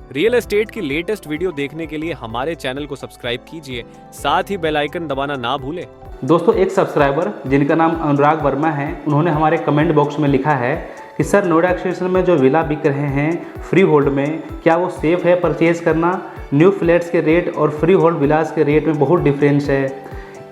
Real estate की latest video देखने के लिए हमारे चैनल को सब्सक्राइब कीजिए, साथ ही बेल आइकन दबाना ना भूलें। दोस्तों, एक सब्सक्राइबर जिनका नाम अनुराग वर्मा है, उन्होंने हमारे कमेंट बॉक्स में लिखा है कि सर, नोएडा एक्सटेंशन में जो विला बिक रहे हैं फ्री होल्ड में, क्या वो सेफ़ है परचेज़ करना? न्यू फ्लैट्स के रेट और फ्री होल्ड विलास के रेट में बहुत डिफरेंस है।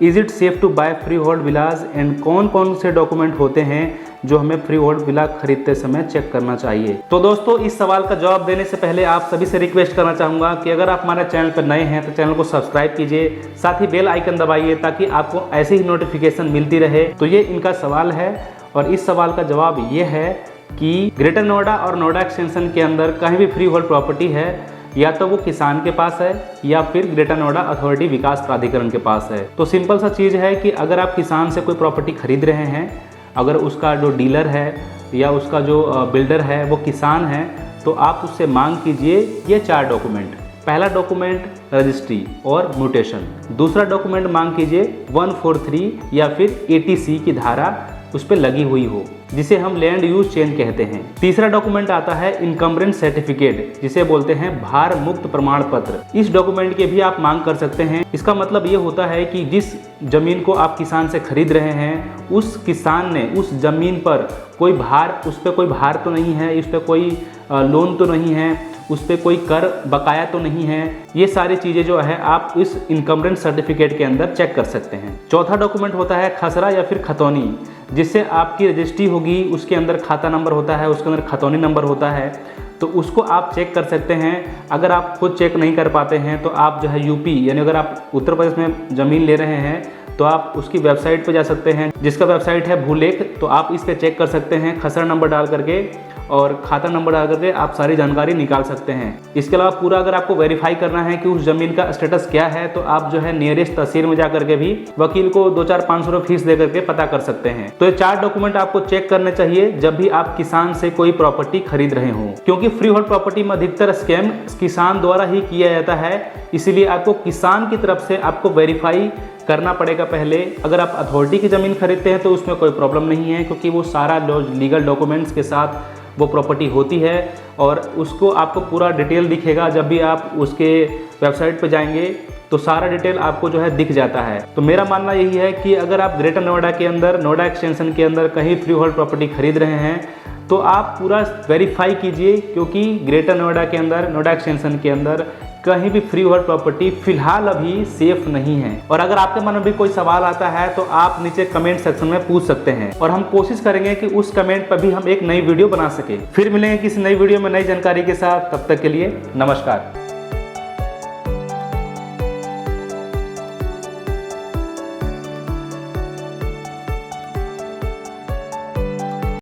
Is it safe to buy freehold villas and कौन कौन से डॉक्यूमेंट होते हैं जो हमें फ्री होल्ड विला खरीदते समय चेक करना चाहिए? तो दोस्तों, इस सवाल का जवाब देने से पहले आप सभी से रिक्वेस्ट करना चाहूँगा कि अगर आप हमारे चैनल पर नए हैं तो चैनल को सब्सक्राइब कीजिए, साथ ही बेल आइकन दबाइए ताकि आपको ऐसी ही नोटिफिकेशन मिलती रहे। तो ये इनका सवाल है और इस सवाल का जवाब ये है कि ग्रेटर नोएडा और नोएडा एक्सटेंशन के अंदर कहीं भी फ्री होल्ड प्रॉपर्टी है, या तो वो किसान के पास है या फिर ग्रेटर नोएडा अथॉरिटी विकास प्राधिकरण के पास है। तो सिंपल सा चीज़ है कि अगर आप किसान से कोई प्रॉपर्टी खरीद रहे हैं, अगर उसका जो डीलर है या उसका जो बिल्डर है वो किसान है, तो आप उससे मांग कीजिए ये 4 डॉक्यूमेंट। पहला डॉक्यूमेंट रजिस्ट्री और म्यूटेशन, दूसरा डॉक्यूमेंट मांग कीजिए 143 या फिर 80C की धारा उस पर लगी हुई हो, जिसे हम लैंड यूज चेंज कहते हैं। तीसरा डॉक्यूमेंट आता है इनकम्बरेंस सर्टिफिकेट, जिसे बोलते हैं भार मुक्त प्रमाण पत्र। इस डॉक्यूमेंट के भी आप मांग कर सकते हैं। इसका मतलब ये होता है कि जिस जमीन को आप किसान से खरीद रहे हैं, उस किसान ने उस जमीन पर कोई भार, उस पर कोई भार तो नहीं है, इस पर कोई लोन तो नहीं है, उस पर कोई कर बकाया तो नहीं है। ये सारी चीज़ें जो है आप इस इनकम्बरेंस सर्टिफिकेट के अंदर चेक कर सकते हैं। चौथा डॉक्यूमेंट होता है खसरा या फिर खतौनी, जिससे आपकी रजिस्ट्री होगी, उसके अंदर खाता नंबर होता है, उसके अंदर खतौनी नंबर होता है, तो उसको आप चेक कर सकते हैं। अगर आप खुद चेक नहीं कर पाते हैं तो आप जो है यूपी, यानी अगर आप उत्तर प्रदेश में ज़मीन ले रहे हैं तो आप उसकी वेबसाइट पर जा सकते हैं, जिसका वेबसाइट है भूलेख। तो आप इस पर चेक कर सकते हैं खसरा नंबर डाल करके और खाता नंबर डाल करके आप सारी जानकारी निकाल सकते हैं। इसके अलावा पूरा अगर आपको वेरीफाई करना है कि उस ज़मीन का स्टेटस क्या है, तो आप जो है नियरेस्ट तहसील में जा करके भी वकील को 2-4-500 रुपये फीस दे करके पता कर सकते हैं। तो ये 4 डॉक्यूमेंट आपको चेक करने चाहिए जब भी आप किसान से कोई प्रॉपर्टी खरीद रहे हो, क्योंकि फ्री होल्ड प्रॉपर्टी में अधिकतर स्कैम किसान द्वारा ही किया जाता है। इसीलिए आपको किसान की तरफ से आपको वेरीफाई करना पड़ेगा पहले। अगर आप अथॉरिटी की ज़मीन खरीदते हैं तो उसमें कोई प्रॉब्लम नहीं है, क्योंकि वो सारा लीगल डॉक्यूमेंट्स के साथ वो प्रॉपर्टी होती है और उसको आपको पूरा डिटेल दिखेगा। जब भी आप उसके वेबसाइट पर जाएंगे तो सारा डिटेल आपको जो है दिख जाता है। तो मेरा मानना यही है कि अगर आप ग्रेटर नोएडा के अंदर, नोएडा एक्सटेंशन के अंदर कहीं फ्री होल्ड प्रॉपर्टी खरीद रहे हैं तो आप पूरा वेरीफाई कीजिए, क्योंकि ग्रेटर नोएडा के अंदर, नोएडा एक्सटेंशन के अंदर कहीं भी फ्री होल्ड प्रॉपर्टी फिलहाल अभी सेफ नहीं है। और अगर आपके मन में भी कोई सवाल आता है तो आप नीचे कमेंट सेक्शन में पूछ सकते हैं और हम कोशिश करेंगे कि उस कमेंट पर भी हम एक नई वीडियो बना सके। फिर मिलेंगे किसी नई वीडियो में नई जानकारी के साथ। तब तक के लिए नमस्कार।